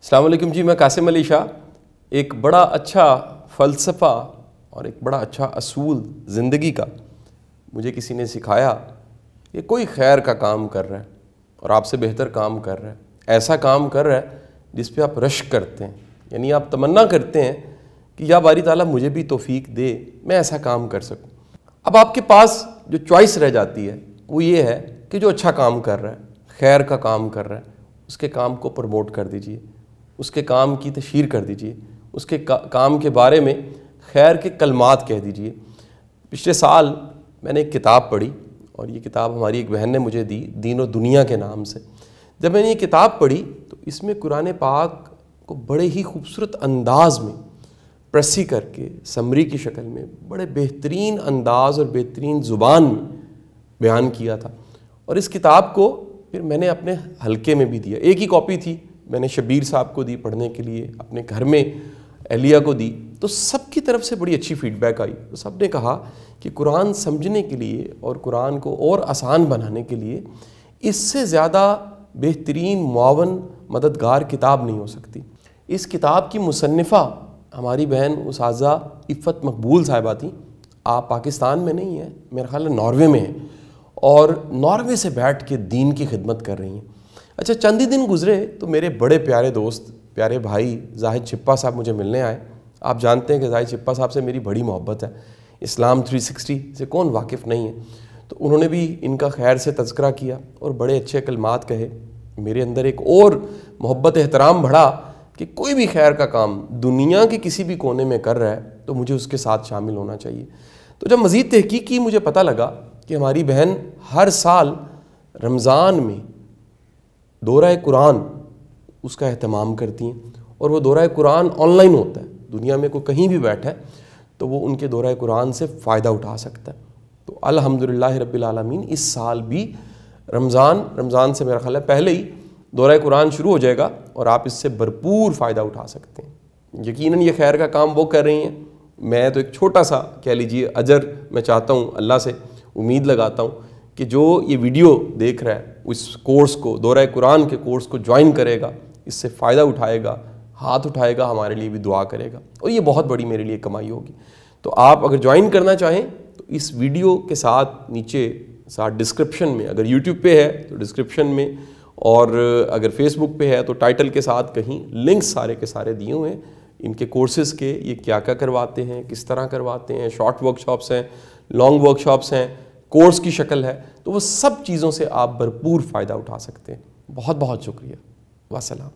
السلام علیکم جی، میں قاسم علی شاہ. ایک بڑا اچھا فلسفہ اور ایک بڑا اچھا اصول زندگی کا مجھے کسی نے سکھایا کہ کوئی خیر کا کام کر رہا ہے اور آپ سے بہتر کام کر رہا ہے، ایسا کام کر رہا ہے جس پہ آپ رشک کرتے ہیں، یعنی آپ تمنا کرتے ہیں کہ یا باری تعالیٰ مجھے بھی توفیق دے میں ایسا کام کر سکوں. اب آپ کے پاس جو چوائس رہ جاتی ہے وہ یہ ہے کہ جو اچھا کام کر رہا ہے، خیر کا کام کر رہا ہے، اس کے کام کو پروموٹ کر دیجئے، اس کے کام کی تشہیر کر دیجئے، اس کے کام کے بارے میں خیر کے کلمات کہہ دیجئے. پچھلے سال میں نے ایک کتاب پڑھی اور یہ کتاب ہماری ایک بہن نے مجھے دی، دین و دنیا کے نام سے. جب میں نے یہ کتاب پڑھی تو اس میں قرآن پاک کو بڑے ہی خوبصورت انداز میں پریسی کر کے سمری کی شکل میں بڑے بہترین انداز اور بہترین زبان میں بیان کیا تھا. اور اس کتاب کو پھر میں نے اپنے حلقے میں بھی دیا. ایک ہی کاپی تھی، میں نے شبیر صاحب کو دی پڑھنے کے لیے، اپنے گھر میں اہلیہ کو دی، تو سب کی طرف سے بڑی اچھی فیڈ بیک آئی. تو سب نے کہا کہ قرآن سمجھنے کے لیے اور قرآن کو اور آسان بنانے کے لیے اس سے زیادہ بہترین معاون مددگار کتاب نہیں ہو سکتی. اس کتاب کی مصنفہ ہماری بہن اساتذہ عفت مقبول صاحبہ تھیں. آپ پاکستان میں نہیں ہیں، میرا خیال ہے ناروے میں ہیں، اور ناروے سے بیٹھ کے دین کی خدمت کر رہی ہیں. اچھا، چند ہی دن گزرے تو میرے بڑے پیارے دوست، پیارے بھائی زاہد چھپا صاحب مجھے ملنے آئے. آپ جانتے ہیں کہ زاہد چھپا صاحب سے میری بڑی محبت ہے، اسلام 360 سے کون واقف نہیں ہے. تو انہوں نے بھی ان کا خیر سے تذکرہ کیا اور بڑے اچھے کلمات کہے. میرے اندر ایک اور محبت احترام بڑھا کہ کوئی بھی خیر کا کام دنیا کے کسی بھی کونے میں کر رہا ہے تو مجھے اس کے ساتھ شامل ہونا چاہیے. تو جب مزید تحقیق کی مجھے پتہ لگا کہ ہماری بہن ہر سال رمضان میں دورہ قرآن اس کا اہتمام کرتی ہیں، اور وہ دورہ قرآن آن لائن ہوتا ہے، دنیا میں کوئی کہیں بھی بیٹھا ہے تو وہ ان کے دورہ قرآن سے فائدہ اٹھا سکتا ہے. تو الحمدللہ رب العالمین اس سال بھی رمضان سے میرا خیال ہے پہلے ہی دورہ قرآن شروع ہو جائے گا اور آپ اس سے بھرپور فائدہ اٹھا سکتے ہیں. یقیناً یہ خیر کا کام وہ کر رہی ہیں، میں تو ایک چھوٹا سا کہہ لیجیے اجر میں چاہتا ہوں، اللہ سے امید لگاتا ہوں کہ جو یہ ویڈیو دیکھ رہا ہے اس کورس کو، دورہ قرآن کے کورس کو جوائن کرے گا، اس سے فائدہ اٹھائے گا، ہاتھ اٹھائے گا، ہمارے لیے بھی دعا کرے گا، اور یہ بہت بڑی میرے لیے کمائی ہوگی. تو آپ اگر جوائن کرنا چاہیں تو اس ویڈیو کے ساتھ نیچے ڈسکرپشن میں، اگر یوٹیوب پہ ہے تو ڈسکرپشن میں، اور اگر فیس بک پہ ہے تو ٹائٹل کے ساتھ کہیں لنکس سارے کے سارے دیے ہوئے ہیں ان کے کورسز کے، یہ کیا کیا کرواتے ہیں، کس طرح کرواتے ہیں، شارٹ ورک شاپس ہیں، لانگ ورک شاپس ہیں، کورس کی شکل ہے، تو وہ سب چیزوں سے آپ بھرپور فائدہ اٹھا سکتے ہیں. بہت بہت شکریہ. والسلام.